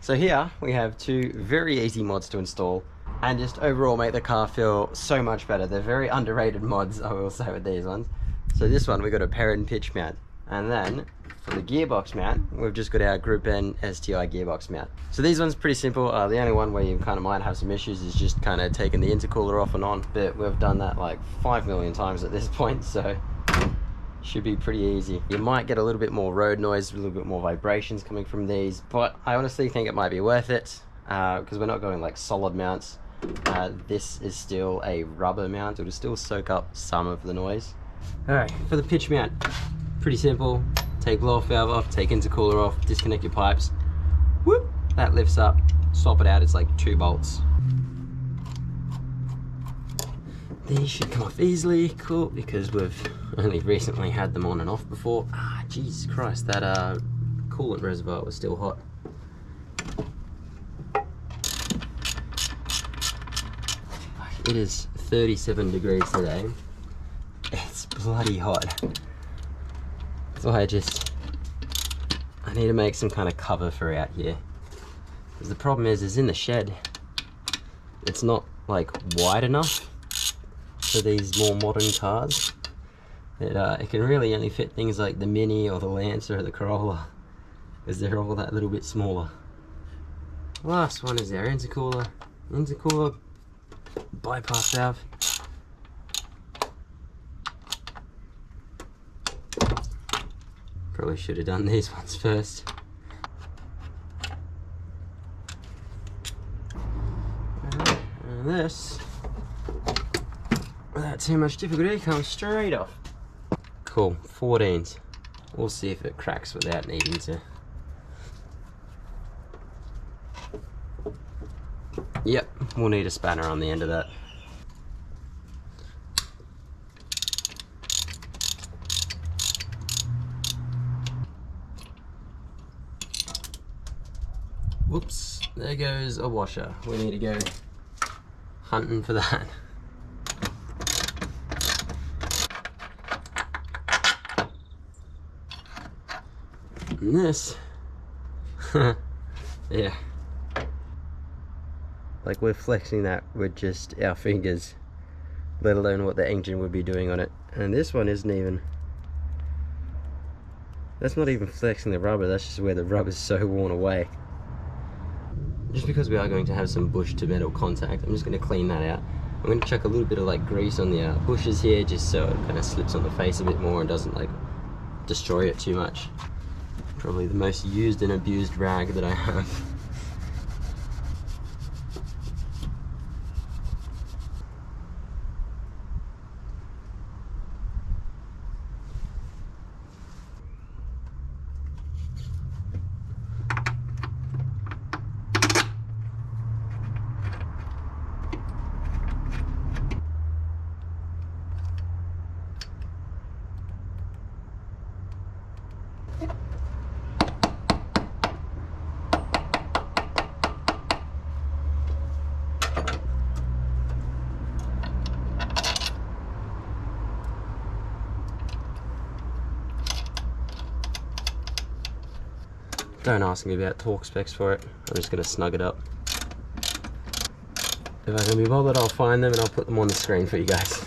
So here we have two very easy mods to install and just overall make the car feel so much better. They're very underrated mods, I will say, with these ones. So this one, we got a Perrin pitch mount, and then for the gearbox mount, we've just got our Group N STI gearbox mount. So these ones pretty simple. The only one where you kind of might have some issues is just kind of taking the intercooler off and on, but we've done that like 5 million times at this point, so should be pretty easy. You might get a little bit more road noise, a little bit more vibrations coming from these, but I honestly think it might be worth it because we're not going like solid mounts. This is still a rubber mount. It'll still soak up some of the noise. Alright, for the pitch mount, pretty simple. Take blow off valve off, take intercooler off, disconnect your pipes. Whoop! That lifts up, swap it out, it's like 2 bolts. These should come off easily, cool, because we've only recently had them on and off before. Jesus Christ, that coolant reservoir was still hot. It is 37 degrees today. It's bloody hot. So I need to make some kind of cover for out here. Because the problem is in the shed, it's not like wide enough for these more modern cars. It can really only fit things like the Mini or the Lancer or the Corolla, because they're all that little bit smaller. Last one is our intercooler bypass valve. Probably should have done these ones first. And this, without too much difficulty, comes straight off. Cool, 14s. We'll see if it cracks without needing to. Yep, we'll need a spanner on the end of that. Whoops, there goes a washer. We need to go hunting for that. And this, yeah. Like, we're flexing that with just our fingers, let alone what the engine would be doing on it. And this one isn't even, that's not even flexing the rubber, that's just where the rubber's so worn away. Just because we are going to have some bush to metal contact, I'm just going to clean that out. I'm going to chuck a little bit of like grease on the bushes here, just so it kind of slips on the face a bit more and doesn't like destroy it too much. Probably the most used and abused rag that I have. Don't ask me about torque specs for it, I'm just going to snug it up. If I can be bothered, I'll find them and I'll put them on the screen for you guys.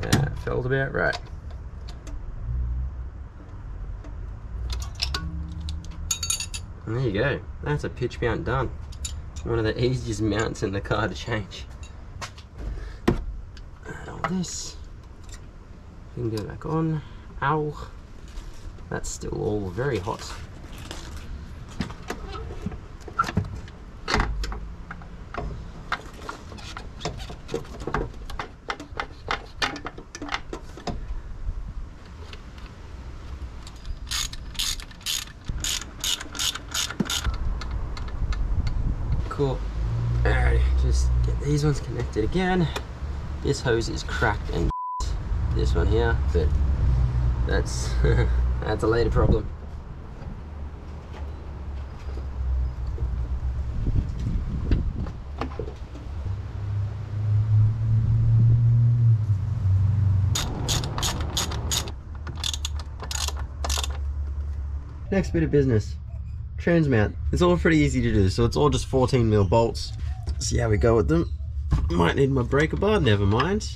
Yeah, it felt about right. And there you go, that's a pitch mount done. One of the easiest mounts in the car to change. And all this. You can go back on. Ow. That's still all very hot. Cool. Alright, just get these ones connected again. This hose is cracked and this one here, but that's that's a later problem. next bit of business. Trans mount. It's all pretty easy to do, so it's all just 14mm bolts. See how we go with them. Might need my breaker bar, never mind.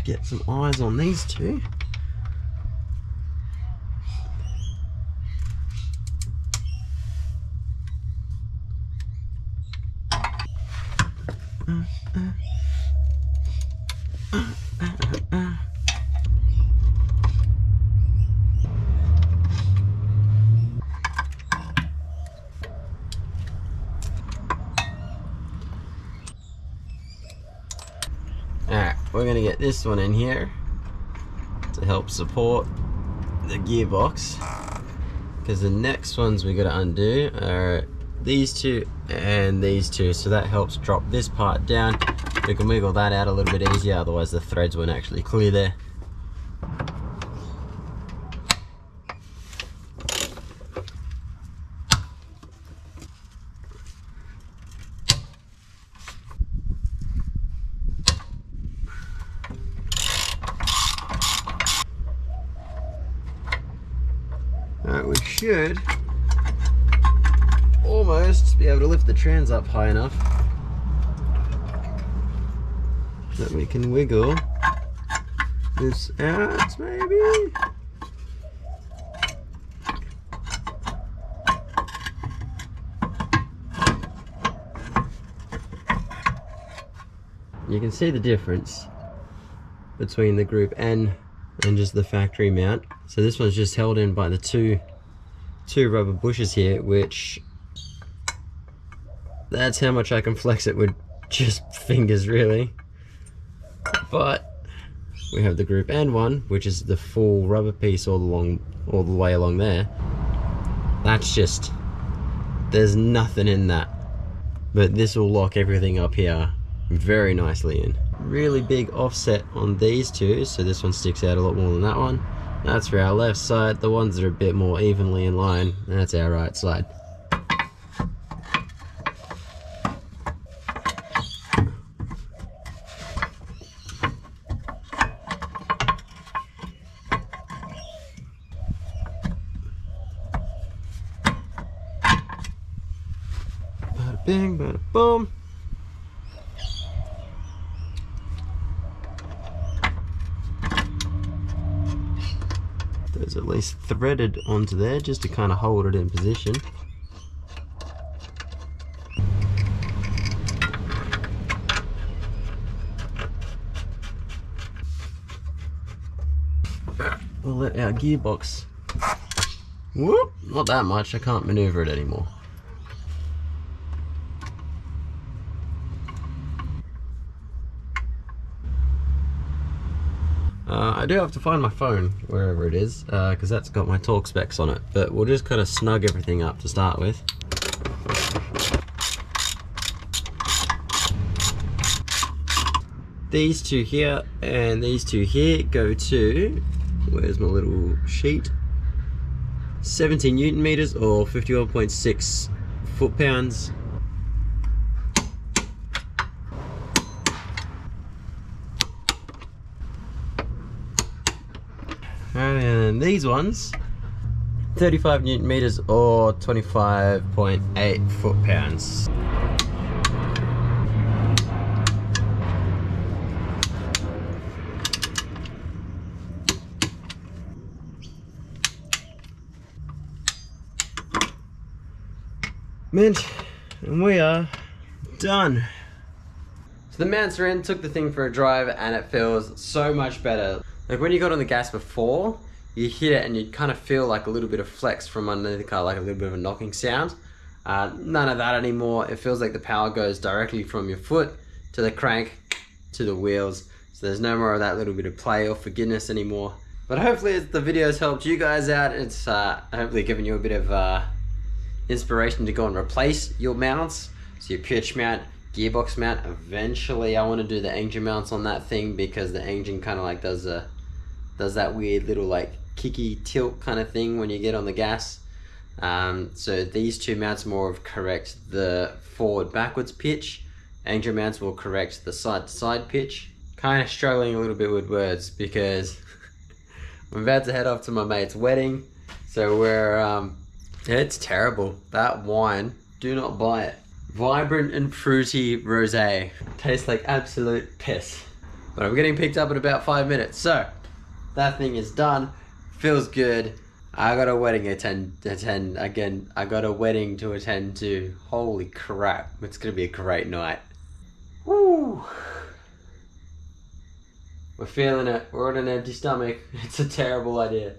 Get some eyes on these two. Alright, we're going to get this one in here to help support the gearbox, because the next ones we got to undo are these two and these two, so that helps drop this part down. We can wiggle that out a little bit easier, otherwise the threads won't actually clear there. Alright, we should almost be able to lift the trans up high enough that we can wiggle this out, maybe? You can see the difference between the Group N and just the factory mount. So this one's just held in by the two rubber bushes here, which that's how much I can flex it with just fingers, really. But we have the Group N one, which is the full rubber piece all the way along there. That's just, there's nothing in that, but this will lock everything up here very nicely in. Really big offset on these two, so this one sticks out a lot more than that one. That's for our left side. The ones that are a bit more evenly in line, that's our right side. Bada bing, bada boom. Those at least threaded onto there just to kind of hold it in position. We'll let our gearbox, whoop, not that much, I can't maneuver it anymore. I do have to find my phone wherever it is, because that's got my torque specs on it, but we'll just kind of snug everything up to start with. These two here and these two here go to, where's my little sheet, 70 Newton meters or 51.6 foot-pounds. And these ones, 35 Newton meters or 25.8 foot-pounds. Mint, and we are done. So the mounts are in, took the thing for a drive, and it feels so much better. Like when you got on the gas before, you hit it and you kind of feel like a little bit of flex from underneath the car, like a little bit of a knocking sound. None of that anymore. It feels like the power goes directly from your foot to the crank to the wheels. So there's no more of that little bit of play or forgiveness anymore. But hopefully the video's helped you guys out. It's hopefully given you a bit of inspiration to go and replace your mounts. So your pitch mount, gearbox mount. Eventually I want to do the engine mounts on that thing, because the engine kind of like does a does that weird little like kicky tilt kind of thing when you get on the gas. So these two mounts more of correct the forward backwards pitch. Angel mounts will correct the side to side pitch. Kind of struggling a little bit with words because I'm about to head off to my mate's wedding. So we're, it's terrible. That wine, do not buy it. Vibrant and fruity rosé. Tastes like absolute piss. But I'm getting picked up in about 5 minutes. So that thing is done. Feels good. I got a wedding to attend again. I got a wedding to attend to. Holy crap. It's gonna be a great night. Woo! We're feeling it. We're on an empty stomach. It's a terrible idea.